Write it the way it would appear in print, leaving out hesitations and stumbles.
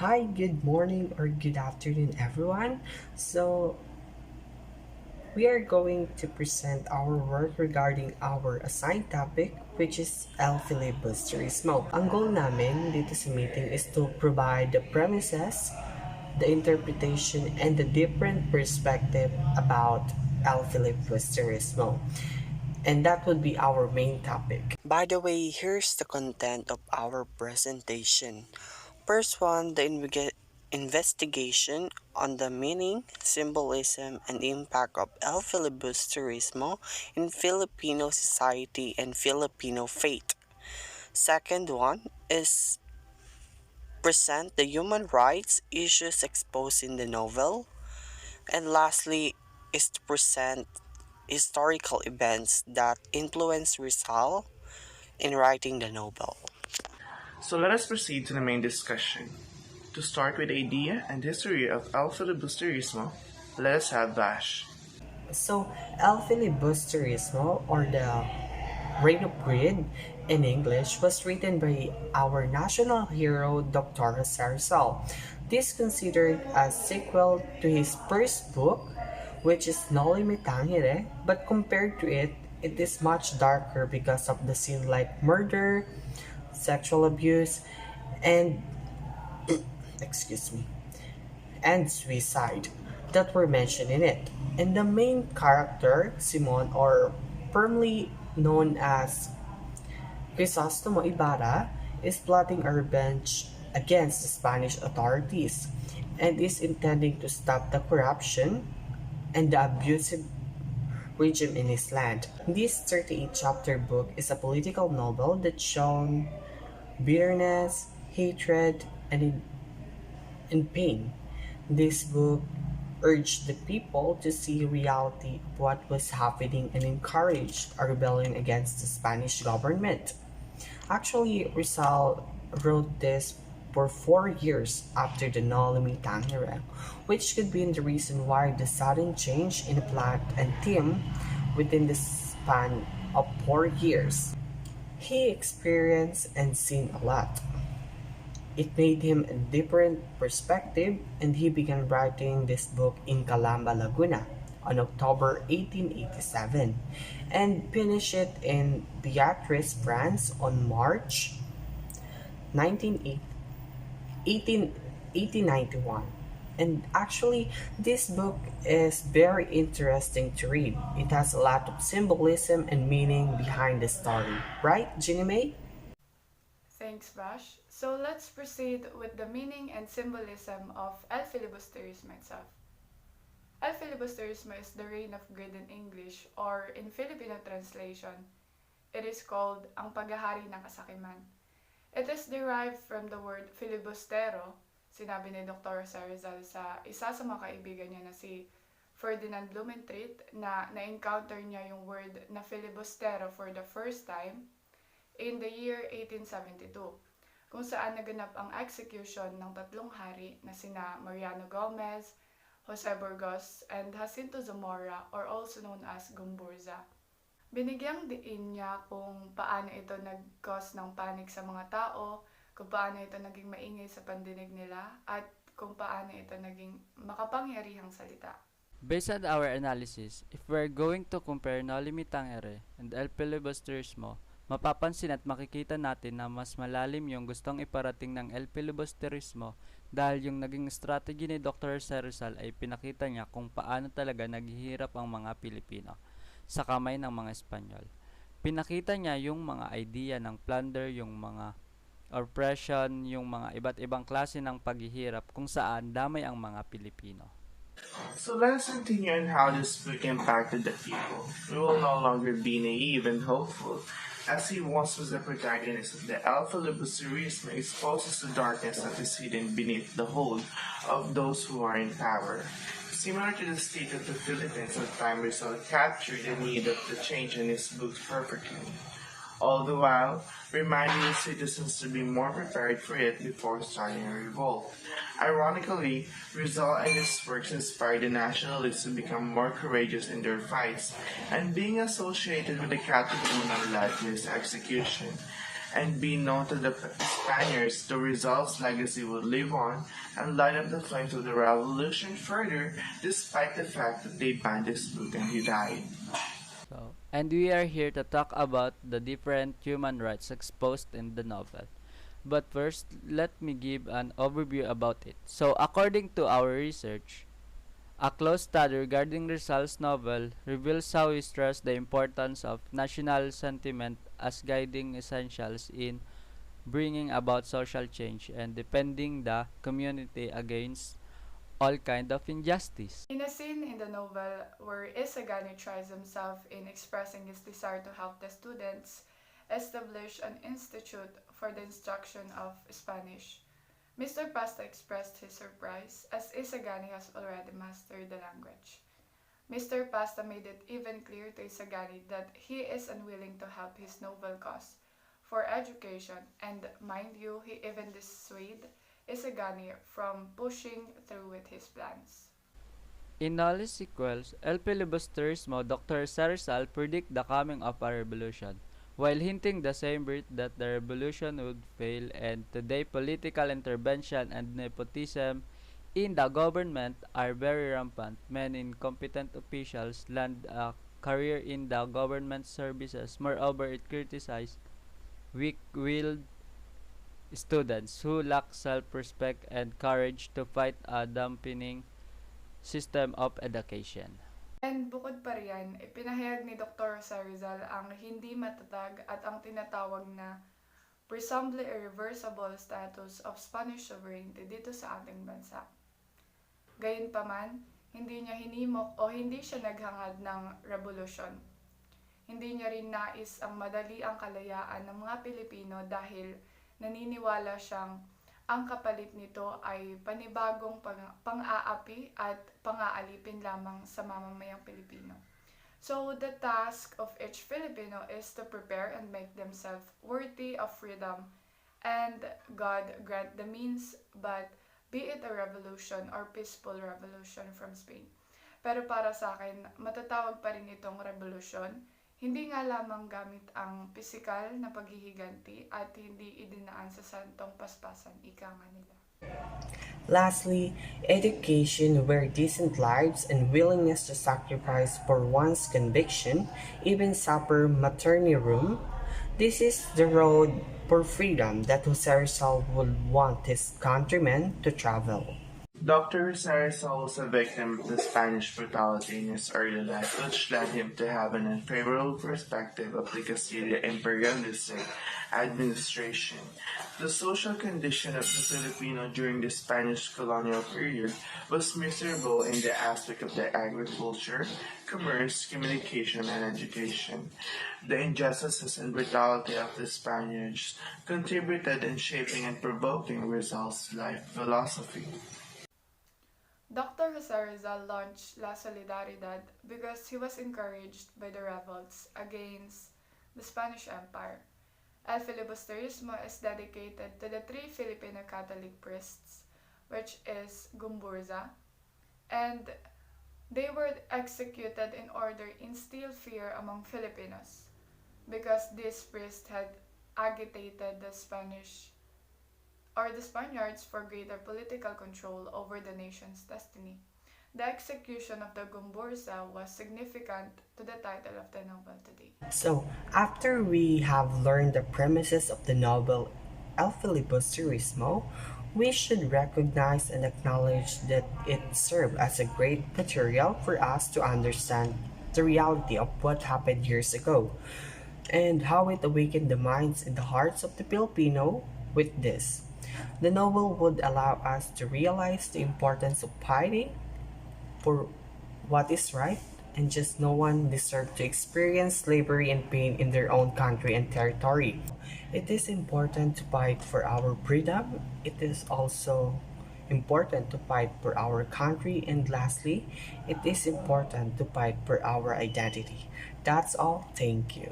Hi, good morning or good afternoon, everyone. So, we are going to present our work regarding our assigned topic, which is El Filibusterismo. Ang goal namin dito sa meeting is to provide the premises, the interpretation, and the different perspective about El Filibusterismo. And that would be our main topic. By the way, here's the content of our presentation. First one, the investigation on the meaning, symbolism, and impact of El Filibusterismo in Filipino society and Filipino faith. Second one is present the human rights issues exposed in the novel. And lastly is to present historical events that influenced Rizal in writing the novel. So let us proceed to the main discussion. To start with the idea and history of El Filibusterismo, let us have Vash. So, El Filibusterismo, or the Reign of Greed in English, was written by our national hero Dr. Rizal. This considered a sequel to his first book, which is Noli Me Tangere, but compared to it, it is much darker because of the scene like murder, sexual abuse, and excuse me, and suicide that were mentioned in it. And the main character, Simon, or firmly known as Crisostomo Ibarra, is plotting a revenge against the Spanish authorities and is intending to stop the corruption and the abusive regime in his land. This 38 chapter book is a political novel that shown bitterness, hatred, and in pain. This book urged the people to see reality of what was happening and encouraged a rebellion against the Spanish government. Actually, Rizal wrote this for 4 years after the Nolimi Tangere, which could be the reason why the sudden change in the plot and theme within the span of 4 years. He experienced and seen a lot. It made him a different perspective, and he began writing this book in Calamba, Laguna on October 1887 and finished it in Beatrice, France on March 1891. And actually, this book is very interesting to read. It has a lot of symbolism and meaning behind the story. Right, Ginny May? Thanks, Bash. So let's proceed with the meaning and symbolism of El Filibusterismo itself. El Filibusterismo is the reign of greed in English, or in Filipino translation, it is called ang paghahari ng kasakiman. It is derived from the word filibustero, sinabi ni Dr. Rizal sa isa sa mga kaibigan niya na si Ferdinand Blumentritt na na-encounter niya yung word na filibustero for the first time in the year 1872, kung saan naganap ang execution ng tatlong hari na sina Mariano Gomez, Jose Burgos, and Jacinto Zamora, or also known as Gumburza. Binigyang diin niya kung paano ito nag-cause ng panic sa mga tao, kung paano ito naging maingay sa pandinig nila, at kung paano ito naging makapangyarihang salita. Based on our analysis, if we're going to compare Noli Me Tangere and El Filibusterismo, mapapansin at makikita natin na mas malalim yung gustong iparating ng El Filibusterismo dahil yung naging strategy ni Dr. Rizal ay pinakita niya kung paano talaga naghihirap ang mga Pilipino sa kamay ng mga Espanyol. Pinakita niya yung mga idea ng plunder, yung mga oppression, yung mga iba't ibang klase ng paghihirap kung saan damay ang mga Pilipino. So let us continue on how this book impacted the people. We will no longer be naive and hopeful, as he once was the protagonist of the El Filibusterismo exposes the darkness that is hidden beneath the hold of those who are in power. Similar to the state of the Philippines at time Rizal captured the need of the change in his books perfectly, all the while reminding the citizens to be more prepared for it before starting a revolt. Ironically, Rizal and his works inspired the nationalists to become more courageous in their fights, and being associated with the Catholic movement led to his execution. and be known to the Spaniards, the Rizal's legacy would live on and light up the flames of the revolution further, despite the fact that they banned his book and he died. And we are here to talk about the different human rights exposed in the novel. But first, let me give an overview about it. So, according to our research, a close study regarding Rizal's novel reveals how he stressed the importance of national sentiment as guiding essentials in bringing about social change and defending the community against all kind of injustice. In a scene in the novel where Isagani tries himself in expressing his desire to help the students establish an institute for the instruction of Spanish, Mr. Pasta expressed his surprise as Isagani has already mastered the language. Mr. Pasta made it even clear to Isagani that he is unwilling to help his noble cause for education, and mind you, he even dissuaded Isagani from pushing through with his plans. In Nolly's sequels, El Filibusterismo, Dr. Sarisal predict the coming of a revolution, while hinting the same breath that the revolution would fail, and today political intervention and nepotism in the government are very rampant. Many incompetent officials land a career in the government services. Moreover, it criticized weak-willed students who lack self-respect and courage to fight a dampening system of education. And bukod pa riyan, ipinahayag ni Dr. Sarizal ang hindi matatag at ang tinatawag na presumably irreversible status of Spanish sovereignty dito sa ating bansa. Gayunpaman, hindi niya hinimok o hindi siya naghangad ng revolusyon. Hindi niya rin nais ang madali ang kalayaan ng mga Pilipino dahil naniniwala siyang ang kapalit nito ay panibagong pang-aapi at pang-aalipin lamang sa mamamayang Pilipino. So the task of each Filipino is to prepare and make themselves worthy of freedom, and God grant the means, but be it a revolution or peaceful revolution from Spain. Pero para sa akin, matatawag pa rin itong revolusyon, hindi nga lamang gamit ang pisikal na paghihiganti at hindi idinaan sa santong paspasan, ika nga nila. Lastly, education where decent lives and willingness to sacrifice for one's conviction, even suffer maternity room. This is the road for freedom that Jose Rizal would want his countrymen to travel. Dr. Sarisal was a victim of the Spanish brutality in his early life, which led him to have an unfavorable perspective of the Castilian imperialistic administration. The social condition of the Filipino during the Spanish colonial period was miserable in the aspect of the agriculture, commerce, communication, and education. The injustices and brutality of the Spaniards contributed in shaping and provoking Rizal's life philosophy. Dr. Jose Rizal launched La Solidaridad because he was encouraged by the revolts against the Spanish Empire. El Filibusterismo is dedicated to the three Filipino Catholic priests, which is Gumburza, and they were executed in order to instill fear among Filipinos because these priests had agitated the Spaniards for greater political control over the nation's destiny. The execution of the Gumburza was significant to the title of the novel today. So, after we have learned the premises of the novel El Filibusterismo, we should recognize and acknowledge that it served as a great material for us to understand the reality of what happened years ago and how it awakened the minds and the hearts of the Filipino with this. The novel would allow us to realize the importance of fighting for what is right, and just no one deserved to experience slavery and pain in their own country and territory. It is important to fight for our freedom. It is also important to fight for our country, and lastly, it is important to fight for our identity. That's all. Thank you.